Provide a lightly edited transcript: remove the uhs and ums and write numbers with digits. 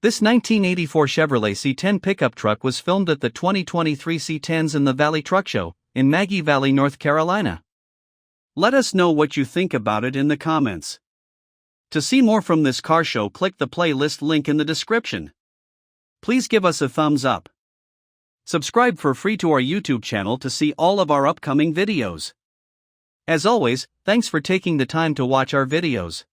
This 1984 Chevrolet C10 pickup truck was filmed at the 2023 C10s in the Valley Truck Show, in Maggie Valley, North Carolina. Let us know what you think about it in the comments. To see more from this car show, click the playlist link in the description. Please give us a thumbs up. Subscribe for free to our YouTube channel to see all of our upcoming videos. As always, thanks for taking the time to watch our videos.